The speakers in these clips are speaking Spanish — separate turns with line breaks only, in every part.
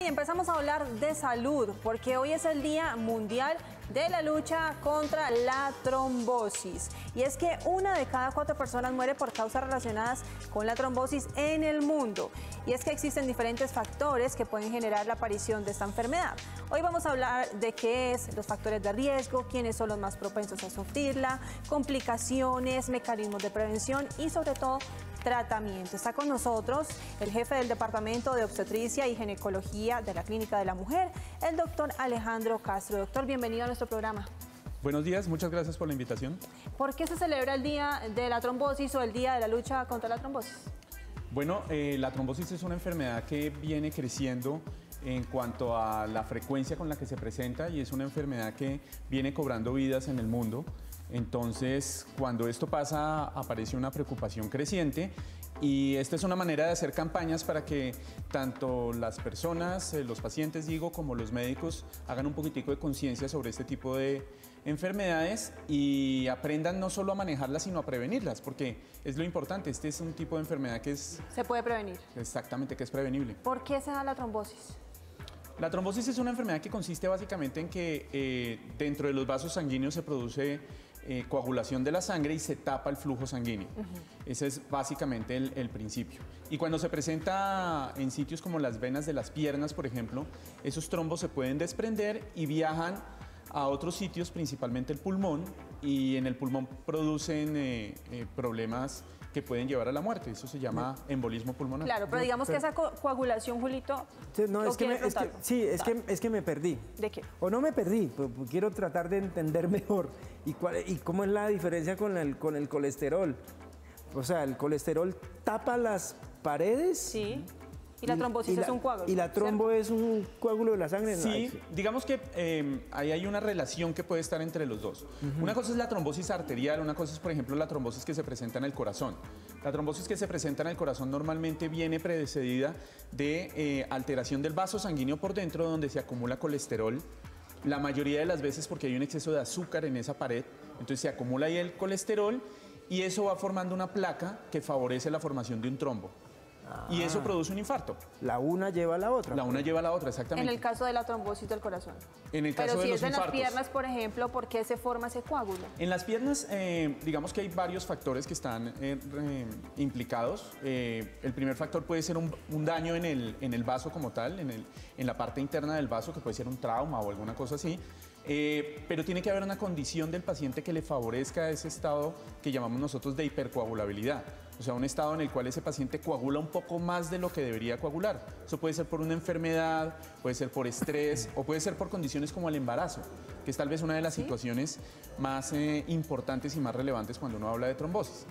empezamos a hablar de salud, porque hoy es el Día Mundial de la lucha contra la trombosis. Y es que 1 de cada 4 personas muere por causas relacionadas con la trombosis en el mundo. Y es que existen diferentes factores que pueden generar la aparición de esta enfermedad. Hoy vamos a hablar de qué es, los factores de riesgo, quiénes son los más propensos a sufrirla, complicaciones, mecanismos de prevención y sobre todo tratamiento. Está con nosotros el jefe del Departamento de Obstetricia y Ginecología de la Clínica de la Mujer, el doctor Alejandro Castro. Doctor, bienvenido a nuestro programa.
Buenos días, muchas gracias por la invitación.
¿Por qué se celebra el Día de la Trombosis o el Día de la Lucha contra la Trombosis?
Bueno, la trombosis es una enfermedad que viene creciendo en cuanto a la frecuencia con la que se presenta y es una enfermedad que viene cobrando vidas en el mundo. Entonces, cuando esto pasa, aparece una preocupación creciente y esta es una manera de hacer campañas para que tanto las personas, los pacientes, digo, como los médicos hagan un poquitico de conciencia sobre este tipo de enfermedades y aprendan no solo a manejarlas, sino a prevenirlas, porque es lo importante. Este es un tipo de enfermedad que es...
Se puede prevenir.
Exactamente, que es prevenible.
¿Por qué se da la trombosis?
La trombosis es una enfermedad que consiste básicamente en que dentro de los vasos sanguíneos se produce coagulación de la sangre y se tapa el flujo sanguíneo. Ese es básicamente el principio. Y cuando se presenta en sitios como las venas de las piernas, por ejemplo, esos trombos se pueden desprender y viajan a otros sitios, principalmente el pulmón, y en el pulmón producen problemas que pueden llevar a la muerte. Eso se llama embolismo pulmonar.
Claro, pero digamos que esa coagulación, Julito...
No, es que me perdí.
¿De qué?
O no me perdí, pues quiero tratar de entender mejor. ¿Y cómo es la diferencia con el colesterol? O sea, ¿el colesterol tapa las paredes?
Sí. ¿Y la trombosis es un coágulo?
¿Y la trombo es un coágulo de la sangre?
Sí, digamos que ahí hay una relación que puede estar entre los dos. Una cosa es la trombosis arterial, una cosa es, por ejemplo, la trombosis que se presenta en el corazón. La trombosis que se presenta en el corazón normalmente viene precedida de alteración del vaso sanguíneo por dentro, donde se acumula colesterol. La mayoría de las veces porque hay un exceso de azúcar en esa pared, entonces se acumula ahí el colesterol y eso va formando una placa que favorece la formación de un trombo. Y eso produce un infarto.
La una lleva a la otra.
La una lleva a la otra, exactamente.
En el caso de la trombosis del corazón.
En el caso
Pero
de
si
los
es en las
infartos.
piernas, por ejemplo, ¿por qué se forma ese coágulo?
En las piernas, digamos que hay varios factores que están implicados. El primer factor puede ser un daño en el vaso como tal, en la parte interna del vaso, que puede ser un trauma o alguna cosa así. Pero tiene que haber una condición del paciente que le favorezca ese estado que llamamos nosotros de hipercoagulabilidad. O sea, un estado en el cual ese paciente coagula un poco más de lo que debería coagular. Eso puede ser por una enfermedad, puede ser por estrés o puede ser por condiciones como el embarazo, que es tal vez una de las situaciones más importantes y más relevantes cuando uno habla de trombosis.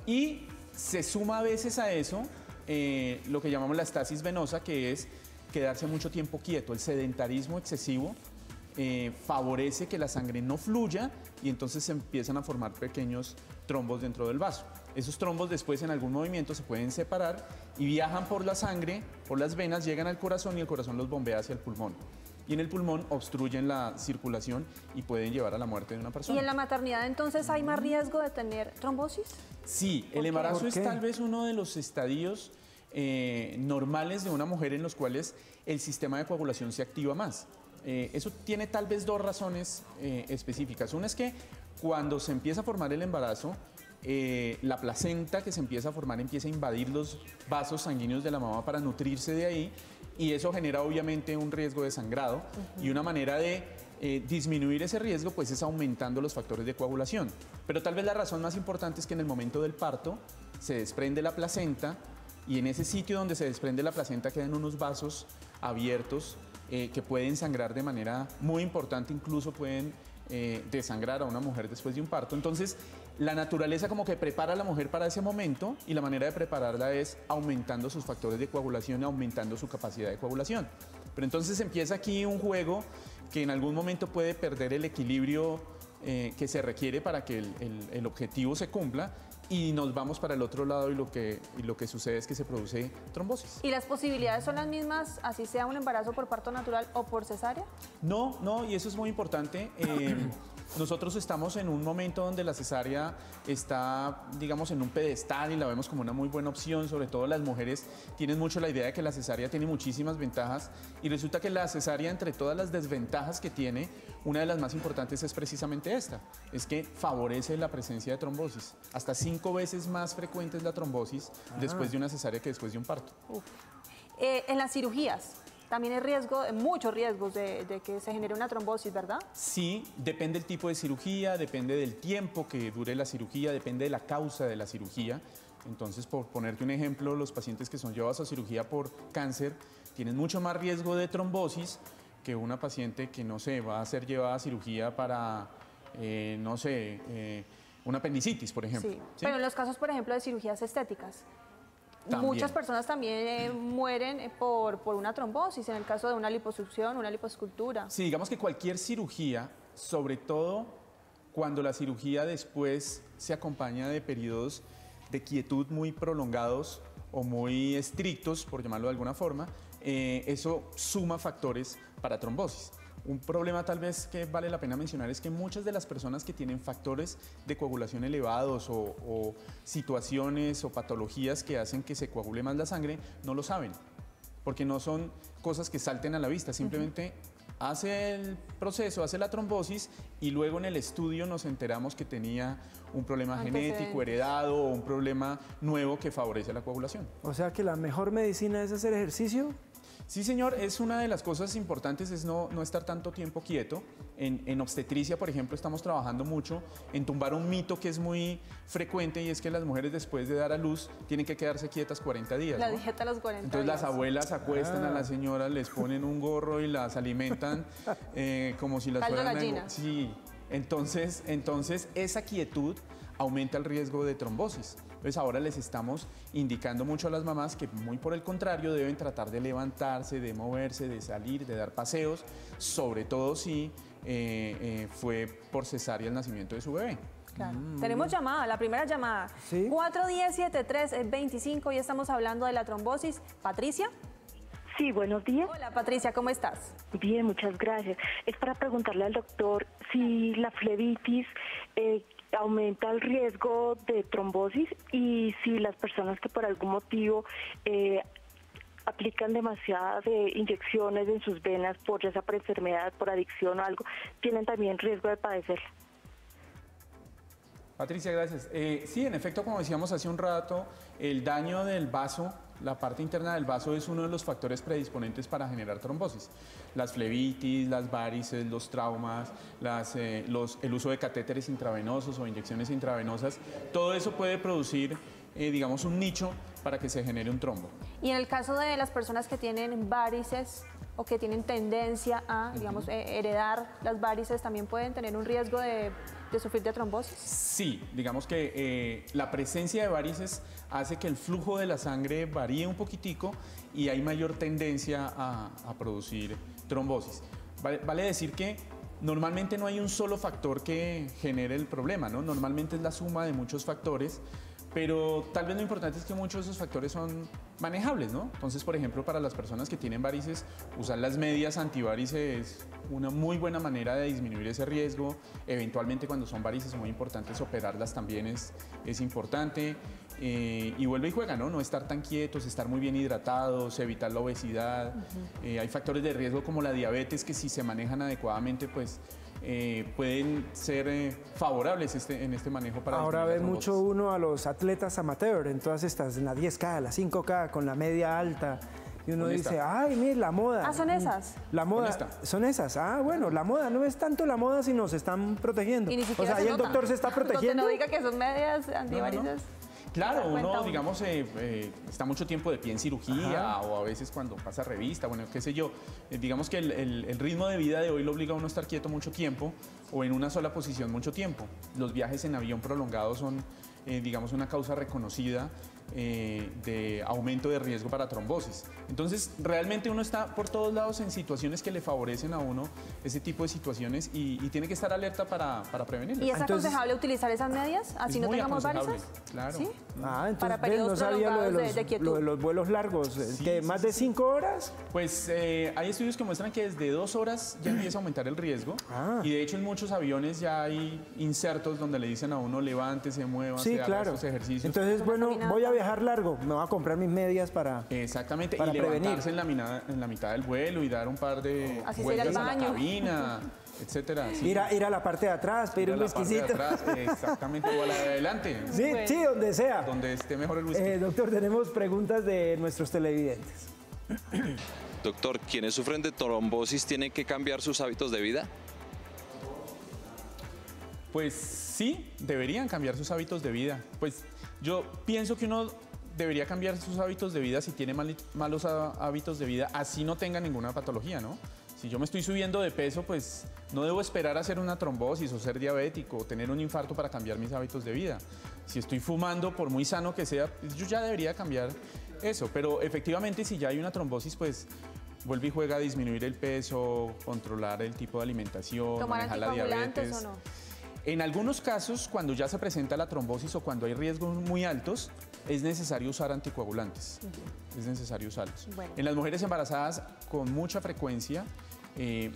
Y se suma a veces a eso lo que llamamos la estasis venosa, que es quedarse mucho tiempo quieto. El sedentarismo excesivo favorece que la sangre no fluya y entonces se empiezan a formar pequeños trombos dentro del vaso. Esos trombos después en algún movimiento se pueden separar y viajan por la sangre, por las venas, llegan al corazón y el corazón los bombea hacia el pulmón. Y en el pulmón obstruyen la circulación y pueden llevar a la muerte de una persona.
¿Y en la maternidad entonces hay más riesgo de tener trombosis?
Sí, el embarazo es tal vez uno de los estadios normales de una mujer en los cuales el sistema de coagulación se activa más. Eso tiene tal vez 2 razones específicas. Una es que cuando se empieza a formar el embarazo, la placenta que se empieza a formar empieza a invadir los vasos sanguíneos de la mamá para nutrirse de ahí y eso genera obviamente un riesgo de sangrado y una manera de disminuir ese riesgo pues es aumentando los factores de coagulación. Pero tal vez la razón más importante es que en el momento del parto se desprende la placenta y en ese sitio donde se desprende la placenta quedan unos vasos abiertos que pueden sangrar de manera muy importante, incluso pueden desangrar a una mujer después de un parto. Entonces, la naturaleza como que prepara a la mujer para ese momento y la manera de prepararla es aumentando sus factores de coagulación y aumentando su capacidad de coagulación. Pero entonces empieza aquí un juego que en algún momento puede perder el equilibrio que se requiere para que el objetivo se cumpla y nos vamos para el otro lado y lo que sucede es que se produce trombosis.
¿Y las posibilidades son las mismas, así sea un embarazo por parto natural o por cesárea?
No, y eso es muy importante. Nosotros estamos en un momento donde la cesárea está, digamos, en un pedestal y la vemos como una muy buena opción. Sobre todo las mujeres tienen mucho la idea de que la cesárea tiene muchísimas ventajas y resulta que la cesárea, entre todas las desventajas que tiene, una de las más importantes es precisamente esta, es que favorece la presencia de trombosis. Hasta 5 veces más frecuente es la trombosis después de una cesárea que después de un parto.
En las cirugías también hay muchos riesgos de que se genere una trombosis, ¿verdad?
Sí, depende del tipo de cirugía, depende del tiempo que dure la cirugía, depende de la causa de la cirugía. Entonces, por ponerte un ejemplo, los pacientes que son llevados a cirugía por cáncer tienen mucho más riesgo de trombosis que una paciente que, no sé, va a ser llevada a cirugía para, no sé, una apendicitis, por ejemplo.
Sí. Pero en los casos, por ejemplo, de cirugías estéticas, muchas personas también mueren por una trombosis, en el caso de una liposucción, una lipoescultura.
Sí, digamos que cualquier cirugía, sobre todo cuando la cirugía después se acompaña de periodos de quietud muy prolongados o muy estrictos, por llamarlo de alguna forma, eso suma factores para trombosis. Un problema tal vez que vale la pena mencionar es que muchas de las personas que tienen factores de coagulación elevados o situaciones o patologías que hacen que se coagule más la sangre no lo saben, porque no son cosas que salten a la vista, simplemente hace el proceso, hace la trombosis y luego en el estudio nos enteramos que tenía un problema genético, heredado o un problema nuevo que favorece la coagulación.
O sea que la mejor medicina es hacer ejercicio.
Sí, señor, es una de las cosas importantes, es no estar tanto tiempo quieto. En obstetricia, por ejemplo, estamos trabajando mucho en tumbar un mito que es muy frecuente y es que las mujeres después de dar a luz tienen que quedarse quietas 40 días.
La dieta a los 40
Entonces
días.
las abuelas acuestan a las señoras, les ponen un gorro y las alimentan como si las
caldo
fueran...
gallina.
Sí, entonces esa quietud aumenta el riesgo de trombosis. Entonces ahora les estamos indicando mucho a las mamás que muy por el contrario deben tratar de levantarse, de moverse, de salir, de dar paseos, sobre todo si fue por cesárea el nacimiento de su bebé.
Claro. Tenemos llamada, la primera llamada.
¿Sí?
410-7325 y estamos hablando de la trombosis. ¿Patricia?
Sí, buenos días.
Hola Patricia, ¿cómo estás?
Bien, muchas gracias. Es para preguntarle al doctor si la flebitis aumenta el riesgo de trombosis y si las personas que por algún motivo aplican demasiadas inyecciones en sus venas, por ya sea por enfermedad, por adicción o algo, tienen también riesgo de padecerla.
Patricia, gracias. Sí, en efecto, como decíamos hace un rato, el daño del vaso, la parte interna del vaso es uno de los factores predisponentes para generar trombosis. Las flebitis, las varices, los traumas, el uso de catéteres intravenosos o inyecciones intravenosas, todo eso puede producir, digamos, un nicho para que se genere un trombo.
Y en el caso de las personas que tienen varices o que tienen tendencia a, digamos, heredar las varices, ¿también pueden tener un riesgo de sufrir de trombosis?
Sí, digamos que la presencia de varices hace que el flujo de la sangre varíe un poquitico y hay mayor tendencia a producir trombosis. Vale decir que normalmente no hay un solo factor que genere el problema, ¿no? Normalmente es la suma de muchos factores, pero tal vez lo importante es que muchos de esos factores son manejables, ¿no? Entonces, por ejemplo, para las personas que tienen varices, usar las medias antivarices es una muy buena manera de disminuir ese riesgo. Eventualmente, cuando son varices muy importantes, operarlas también es importante. Y vuelve y juega, ¿no? No estar tan quietos, estar muy bien hidratados, evitar la obesidad. Hay factores de riesgo como la diabetes que si se manejan adecuadamente, pues pueden ser favorables en este manejo para...
Ahora ve mucho uno a los atletas amateur en todas estas, en la 10K, la 5K, con la media alta. Y uno dice, ay, mire, la moda.
Ah, ¿son esas?
La moda, son esas. Ah, bueno, la moda no es tanto la moda, sino se están protegiendo.
Y ni
o
siquiera
sea, ahí el doctor se está protegiendo.
No diga que son medias antivarices.
Claro, uno, digamos, está mucho tiempo de pie en cirugía o a veces cuando pasa revista, bueno, qué sé yo. Digamos que el ritmo de vida de hoy lo obliga a uno a estar quieto mucho tiempo o en una sola posición mucho tiempo. Los viajes en avión prolongados son, digamos, una causa reconocida de aumento de riesgo para trombosis. Entonces, realmente uno está por todos lados en situaciones que le favorecen a uno ese tipo de situaciones y tiene que estar alerta para prevenirlo.
¿Y es aconsejable utilizar esas medias? Así no tengamos varices.
Claro.
¿Sí?
Entonces
para periodos
no sabía
quietud.
lo de los vuelos largos, que más de 5 horas.
Pues hay estudios que muestran que desde 2 horas ya empieza a aumentar el riesgo. Y de hecho en muchos aviones ya hay insertos donde le dicen a uno levántese, muévase, haga estos ejercicios.
Entonces, bueno, voy a viajar largo, me voy a comprar mis medias para
exactamente,
para
y
prevenir.
levantarse en la mitad del vuelo y dar un par de vueltas a la cabina, etcétera. Sí.
Ir a la parte de atrás, pedir un whiskycito.
Exactamente, o a la de adelante.
Sí, bueno. Sí, donde sea.
Donde esté mejor el whisky.
Doctor, tenemos preguntas de nuestros televidentes.
Doctor, ¿quienes sufren de trombosis tienen que cambiar sus hábitos de vida?
Pues sí, deberían cambiar sus hábitos de vida. Pues yo pienso que uno debería cambiar sus hábitos de vida si tiene malos hábitos de vida, así no tenga ninguna patología, ¿no? Si yo me estoy subiendo de peso, pues no debo esperar a hacer una trombosis o ser diabético o tener un infarto para cambiar mis hábitos de vida. Si estoy fumando, por muy sano que sea, pues yo ya debería cambiar eso. Pero efectivamente, si ya hay una trombosis, pues vuelve y juega a disminuir el peso, controlar el tipo de alimentación, manejar la diabetes. ¿O no? En algunos casos, cuando ya se presenta la trombosis o cuando hay riesgos muy altos, es necesario usar anticoagulantes. Es necesario usarlos. Bueno. En las mujeres embarazadas, con mucha frecuencia,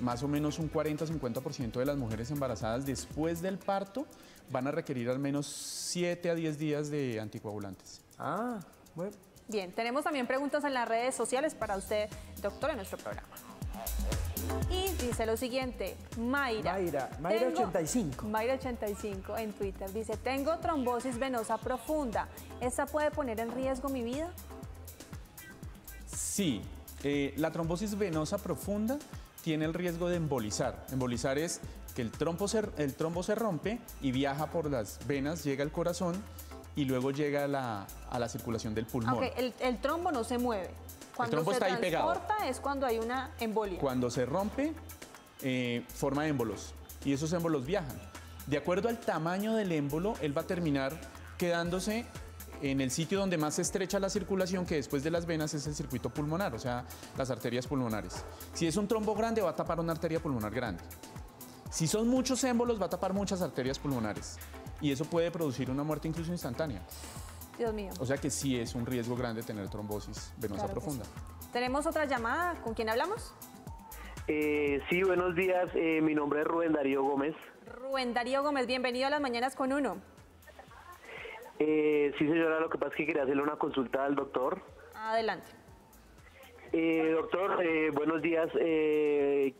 más o menos un 40-50% de las mujeres embarazadas después del parto van a requerir al menos 7 a 10 días de anticoagulantes.
Bueno.
Bien, tenemos también preguntas en las redes sociales para usted, doctor, en nuestro programa. Y dice lo siguiente, Mayra
85.
Mayra 85 en Twitter dice, tengo trombosis venosa profunda, ¿esta puede poner en riesgo mi vida?
Sí, la trombosis venosa profunda tiene el riesgo de embolizar. Embolizar es que el trombo se rompe y viaja por las venas, llega al corazón y luego llega a la circulación del pulmón.
Okay, el trombo no se mueve. Cuando
el trombo está ahí pegado.
Es cuando hay una embolia.
Cuando se rompe, forma émbolos y esos émbolos viajan. De acuerdo al tamaño del émbolo, él va a terminar quedándose en el sitio donde más se estrecha la circulación, que después de las venas es el circuito pulmonar, o sea, las arterias pulmonares. Si es un trombo grande, va a tapar una arteria pulmonar grande. Si son muchos émbolos, va a tapar muchas arterias pulmonares y eso puede producir una muerte incluso instantánea.
Dios mío.
O sea que sí es un riesgo grande tener trombosis venosa profunda.
Sí. ¿Tenemos otra llamada? ¿Con quién hablamos?
Sí, buenos días. Mi nombre es Rubén Darío Gómez.
Rubén Darío Gómez, bienvenido a Las Mañanas con Uno.
Sí, señora, lo que pasa es que quería hacerle una consulta al doctor.
Adelante.
Doctor, buenos días.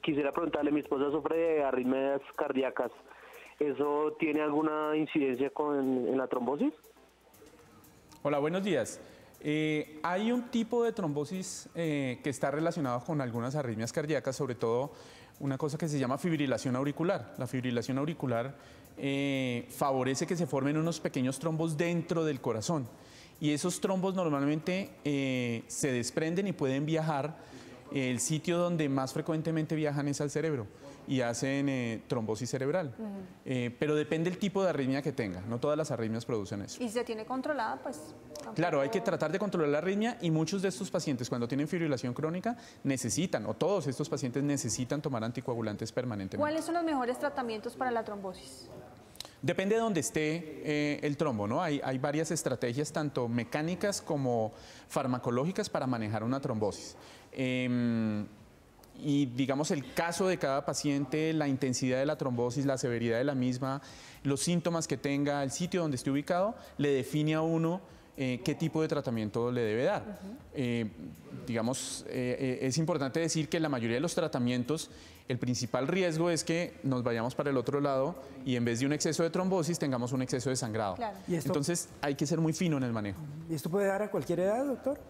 Quisiera preguntarle, mi esposa sufre de arritmias cardíacas. ¿Eso tiene alguna incidencia en la trombosis?
Hola, buenos días. Hay un tipo de trombosis que está relacionado con algunas arritmias cardíacas, sobre todo una cosa que se llama fibrilación auricular. La fibrilación auricular favorece que se formen unos pequeños trombos dentro del corazón y esos trombos normalmente se desprenden y pueden viajar. El sitio donde más frecuentemente viajan es al cerebro y hacen trombosis cerebral. Pero depende del tipo de arritmia que tenga. No todas las arritmias producen eso.
¿Y si se tiene controlada? Pues tampoco...
Claro, hay que tratar de controlar la arritmia y muchos de estos pacientes cuando tienen fibrilación crónica necesitan, o todos estos pacientes necesitan tomar anticoagulantes permanentemente.
¿Cuáles son los mejores tratamientos para la trombosis?
Depende de dónde esté el trombo, ¿no? Hay varias estrategias, tanto mecánicas como farmacológicas, para manejar una trombosis. Y digamos el caso de cada paciente, la intensidad de la trombosis, la severidad de la misma, los síntomas que tenga, el sitio donde esté ubicado, le define a uno qué tipo de tratamiento le debe dar. Es importante decir que la mayoría de los tratamientos, el principal riesgo es que nos vayamos para el otro lado y en vez de un exceso de trombosis tengamos un exceso de sangrado.
Claro.
Entonces hay que ser muy fino en el manejo.
¿Y esto puede dar a cualquier edad, doctor?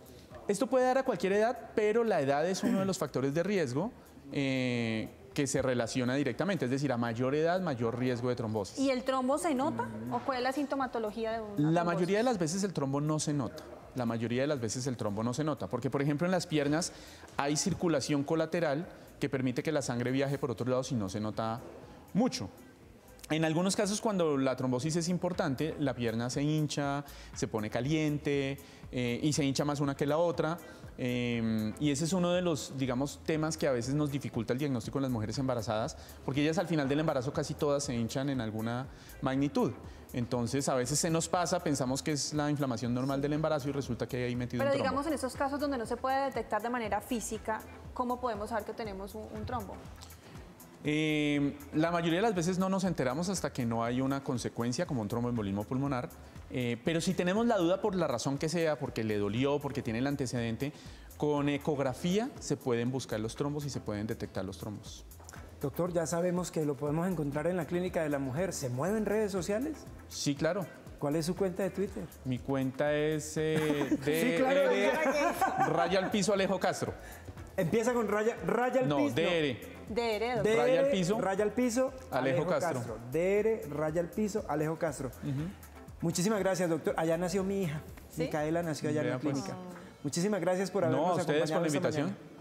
Esto puede dar a cualquier edad, pero la edad es uno de los factores de riesgo que se relaciona directamente, es decir, a mayor edad, mayor riesgo de trombosis.
¿Y el trombo se nota? ¿O cuál es la sintomatología de una trombosis?
La mayoría de las veces el trombo no se nota. La mayoría de las veces el trombo no se nota, porque por ejemplo en las piernas hay circulación colateral que permite que la sangre viaje por otro lado si no se nota mucho. En algunos casos, cuando la trombosis es importante, la pierna se hincha, se pone caliente y se hincha más una que la otra. Y ese es uno de los, digamos, temas que a veces nos dificulta el diagnóstico en las mujeres embarazadas, porque ellas al final del embarazo casi todas se hinchan en alguna magnitud. Entonces, a veces se nos pasa, pensamos que es la inflamación normal del embarazo y resulta que hay ahí metido un
Pero
trombo.
digamos, en esos casos donde no se puede detectar de manera física, ¿cómo podemos saber que tenemos un trombo?
La mayoría de las veces no nos enteramos hasta que no hay una consecuencia como un tromboembolismo pulmonar, pero si tenemos la duda por la razón que sea, porque le dolió, porque tiene el antecedente, con ecografía se pueden buscar los trombos y se pueden detectar los trombos.
Doctor, ya sabemos que lo podemos encontrar en la Clínica de la Mujer. ¿Se mueve en redes sociales?
Sí, claro.
¿Cuál es su cuenta de Twitter?
Mi cuenta es
Sí, claro.
raya al piso Alejo Castro.
Empieza con raya al
No,
piso.
DR, doctor.
Raya al piso.
Raya al piso,
Alejo Castro.
DR, raya al piso, Alejo Castro. Muchísimas gracias, doctor. Allá nació mi hija.
¿Sí?
Micaela nació allá en la
Vea, pues.
clínica. Muchísimas gracias por habernos
No, a ustedes
acompañado
por la
esta
invitación.
mañana.